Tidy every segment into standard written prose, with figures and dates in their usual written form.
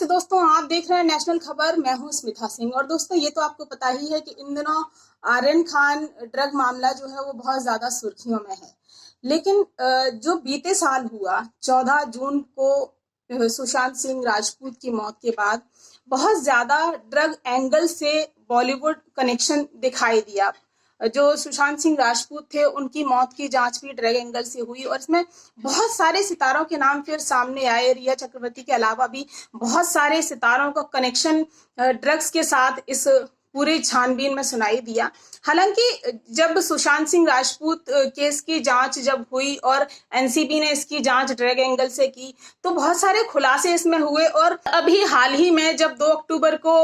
दोस्तों आप देख रहे हैं नेशनल खबर। मैं हूं स्मिता सिंह। और दोस्तों ये तो आपको पता ही है कि इन दिनों आर्यन खान ड्रग मामला जो है वो बहुत ज्यादा सुर्खियों में है। लेकिन जो बीते साल हुआ 14 जून को सुशांत सिंह राजपूत की मौत के बाद बहुत ज्यादा ड्रग एंगल से बॉलीवुड कनेक्शन दिखाई दिया। जो सुशांत सिंह राजपूत थे उनकी मौत की जांच भी ड्रग एंगल से हुई और इसमें बहुत सारे सितारों के नाम फिर सामने आए। रिया चक्रवर्ती के अलावा भी बहुत सारे सितारों का कनेक्शन ड्रग्स के साथ इस पूरी छानबीन में सुनाई दिया। हालांकि जब सुशांत सिंह राजपूत केस की जांच जब हुई और एनसीबी ने इसकी जांच ड्रग एंगल से की तो बहुत सारे खुलासे इसमें हुए। और अभी हाल ही में जब 2 अक्टूबर को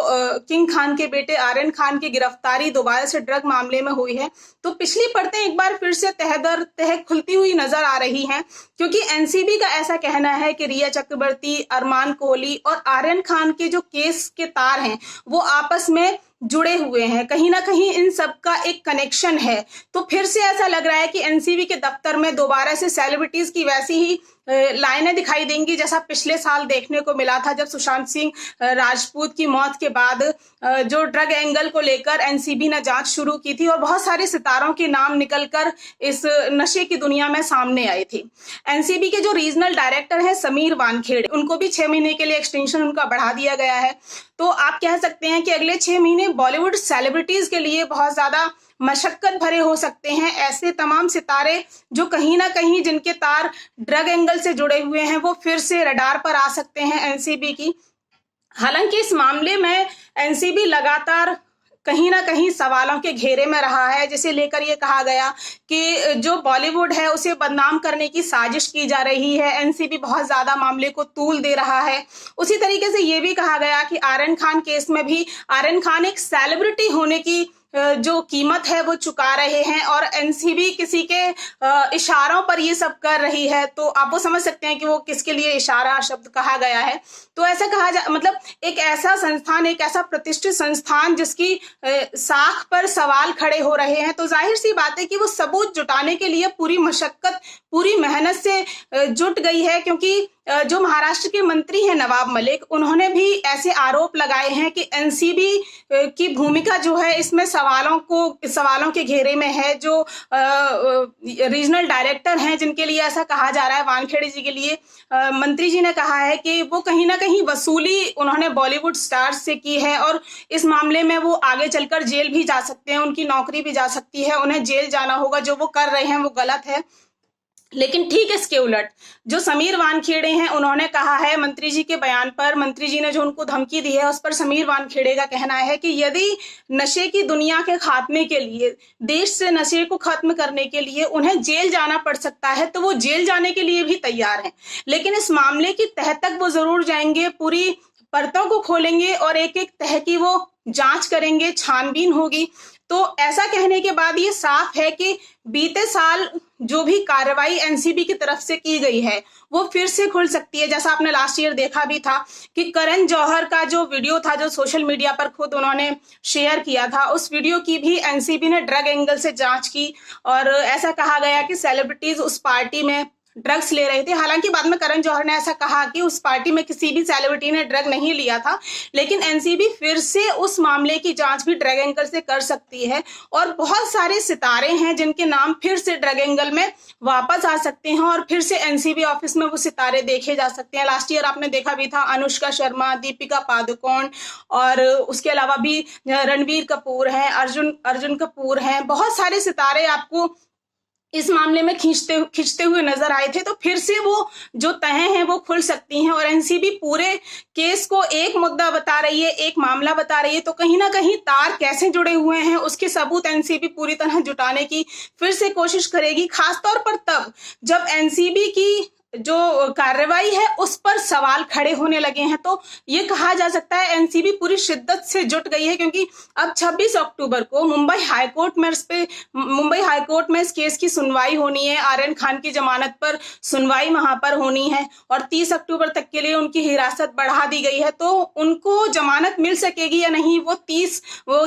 किंग खान के बेटे आर्यन खान की गिरफ्तारी दोबारा से ड्रग मामले में हुई है तो पिछली परतें एक बार फिर से तह दर तह खुलती हुई नजर आ रही हैं, क्योंकि एनसीबी का ऐसा कहना है कि रिया चक्रवर्ती, अरमान कोहली और आर्यन खान के जो केस के तार हैं वो आपस में जुड़े हुए हैं। कहीं ना कहीं इन सब का एक कनेक्शन है। तो फिर से ऐसा लग रहा है कि एनसीबी के दफ्तर में दोबारा से सेलिब्रिटीज की वैसी ही लाइनें दिखाई देंगी जैसा पिछले साल देखने को मिला था जब सुशांत सिंह राजपूत की मौत के बाद जो ड्रग एंगल को लेकर एनसीबी ने जांच शुरू की थी और बहुत सारे सितारों के नाम निकलकर इस नशे की दुनिया में सामने आए थे। एनसीबी के जो रीजनल डायरेक्टर हैं समीर वानखेड़े, उनको भी 6 महीने के लिए एक्सटेंशन उनका बढ़ा दिया गया है। तो आप कह सकते हैं कि अगले 6 महीने बॉलीवुड सेलिब्रिटीज के लिए बहुत ज्यादा मशक्कत भरे हो सकते हैं। ऐसे तमाम सितारे जो कहीं ना कहीं जिनके तार ड्रग एंगल से जुड़े हुए हैं वो फिर से रडार पर आ सकते हैं एनसीबी की। हालांकि इस मामले में एनसीबी लगातार कहीं ना कहीं सवालों के घेरे में रहा है, जिसे लेकर ये कहा गया कि जो बॉलीवुड है उसे बदनाम करने की साजिश की जा रही है। एनसीबी बहुत ज्यादा मामले को तूल दे रहा है। उसी तरीके से ये भी कहा गया कि आर्यन खान केस में भी आर्यन खान एक सेलिब्रिटी होने की जो कीमत है वो चुका रहे हैं और एनसीबी किसी के इशारों पर ये सब कर रही है। तो आप वो समझ सकते हैं कि वो किसके लिए इशारा शब्द कहा गया है। तो ऐसा कहा जा मतलब एक ऐसा संस्थान, एक ऐसा प्रतिष्ठित संस्थान जिसकी साख पर सवाल खड़े हो रहे हैं, तो जाहिर सी बात है कि वो सबूत जुटाने के लिए पूरी मशक्कत, पूरी मेहनत से जुट गई है। क्योंकि जो महाराष्ट्र के मंत्री हैं नवाब मलिक, उन्होंने भी ऐसे आरोप लगाए हैं कि एनसीबी की भूमिका जो है इसमें सवालों के घेरे में है। जो रीजनल डायरेक्टर हैं जिनके लिए ऐसा कहा जा रहा है, वानखेड़े जी के लिए मंत्री जी ने कहा है कि वो कहीं ना कहीं वसूली उन्होंने बॉलीवुड स्टार्स से की है और इस मामले में वो आगे चलकर जेल भी जा सकते हैं, उनकी नौकरी भी जा सकती है, उन्हें जेल जाना होगा। जो वो कर रहे हैं वो गलत है। लेकिन ठीक इसके उलट जो समीर वानखेड़े हैं उन्होंने कहा है मंत्री जी के बयान पर, मंत्री जी ने जो उनको धमकी दी है उस पर समीर वानखेड़े का कहना है कि यदि नशे की दुनिया के खात्मे के लिए, देश से नशे को खत्म करने के लिए उन्हें जेल जाना पड़ सकता है तो वो जेल जाने के लिए भी तैयार हैं। लेकिन इस मामले की तह तक वो जरूर जाएंगे, पूरी परतों को खोलेंगे और एक एक तह की वो जांच करेंगे, छानबीन होगी। तो ऐसा कहने के बाद ये साफ है कि बीते साल जो भी कार्रवाई एनसीबी की तरफ से की गई है वो फिर से खुल सकती है। जैसा आपने लास्ट ईयर देखा भी था कि करण जौहर का जो वीडियो था जो सोशल मीडिया पर खुद उन्होंने शेयर किया था, उस वीडियो की भी एनसीबी ने ड्रग एंगल से जांच की और ऐसा कहा गया कि सेलिब्रिटीज उस पार्टी में ड्रग्स ले रहे थे। हालांकि बाद में करण जौहर ने ऐसा कहा कि उस पार्टी में किसी भी सेलिब्रिटी ने ड्रग नहीं लिया था। लेकिन एनसीबी फिर से उस मामले की जांच भी ड्रग एंगल से कर सकती है और बहुत सारे सितारे हैं जिनके नाम फिर से ड्रग एंगल में वापस आ सकते हैं और फिर से एनसीबी ऑफिस में वो सितारे देखे जा सकते हैं। लास्ट ईयर आपने देखा भी था अनुष्का शर्मा, दीपिका पादुकोण और उसके अलावा भी रणबीर कपूर हैं, अर्जुन कपूर हैं। बहुत सारे सितारे आपको इस मामले में खींचते हुए नजर आए थे। तो फिर से वो जो तहें हैं वो खुल सकती हैं और एनसीबी पूरे केस को एक मुद्दा बता रही है, एक मामला बता रही है। तो कहीं ना कहीं तार कैसे जुड़े हुए हैं उसके सबूत एनसीबी पूरी तरह जुटाने की फिर से कोशिश करेगी, खासतौर पर तब जब एनसीबी की जो कार्रवाई है उस पर सवाल खड़े होने लगे हैं। तो ये कहा जा सकता है एनसीबी पूरी शिद्दत से जुट गई है, क्योंकि अब 26 अक्टूबर को मुंबई हाईकोर्ट में इस केस की सुनवाई होनी है। आर्यन खान की जमानत पर सुनवाई वहां पर होनी है और 30 अक्टूबर तक के लिए उनकी हिरासत बढ़ा दी गई है। तो उनको जमानत मिल सकेगी या नहीं वो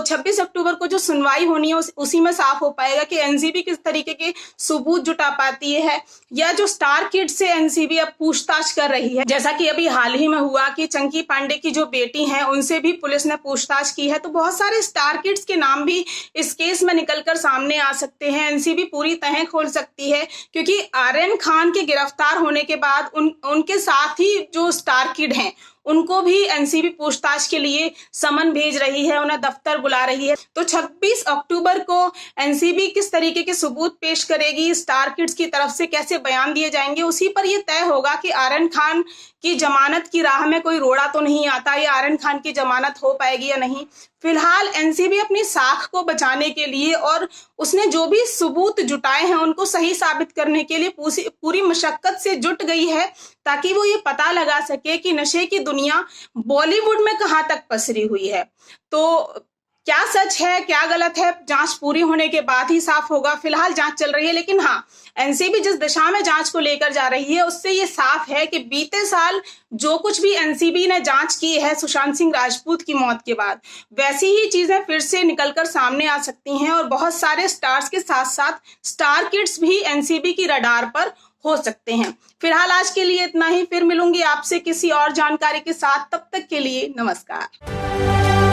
26 अक्टूबर को जो सुनवाई होनी है उसी में साफ हो पाएगा कि एनसीबी किस तरीके के सबूत जुटा पाती है, या जो स्टार किड से एनसीबी अब पूछताछ कर रही है। जैसा कि अभी हाल ही में हुआ कि चंकी पांडे की जो बेटी हैं उनसे भी पुलिस ने पूछताछ की है। तो बहुत सारे स्टार किड्स के नाम भी इस केस में निकलकर सामने आ सकते हैं। एनसीबी पूरी तह खोल सकती है, क्योंकि आर्यन खान के गिरफ्तार होने के बाद उनके साथ ही जो स्टार किड हैं उनको भी एनसीबी पूछताछ के लिए समन भेज रही है, उन्हें दफ्तर बुला रही है। तो 26 अक्टूबर को एनसीबी किस तरीके के सबूत पेश करेगी, स्टार किड्स की तरफ से कैसे बयान दिए जाएंगे, उसी पर यह तय होगा कि आर्यन खान की जमानत की राह में कोई रोड़ा तो नहीं आता या आर्यन खान की जमानत हो पाएगी या नहीं। फिलहाल एनसीबी अपनी साख को बचाने के लिए और उसने जो भी सबूत जुटाए हैं उनको सही साबित करने के लिए पूरी मशक्कत से जुट गई है, ताकि वो ये पता लगा सके कि नशे की दुनिया बॉलीवुड में कहां तक पसरी हुई है। तो क्या सच है क्या गलत है, जांच पूरी होने के बाद ही साफ होगा। फिलहाल जांच चल रही है, लेकिन हाँ, एनसीबी जिस दिशा में जांच को लेकर जा रही है उससे ये साफ है कि बीते साल जो कुछ भी एनसीबी ने जांच की है सुशांत सिंह राजपूत की मौत के बाद, वैसी ही चीजें फिर से निकलकर सामने आ सकती हैं और बहुत सारे स्टार्स के साथ साथ स्टार किड्स भी एनसीबी की रडार पर हो सकते हैं। फिलहाल आज के लिए इतना ही, फिर मिलूंगी आपसे किसी और जानकारी के साथ। तब तक के लिए नमस्कार।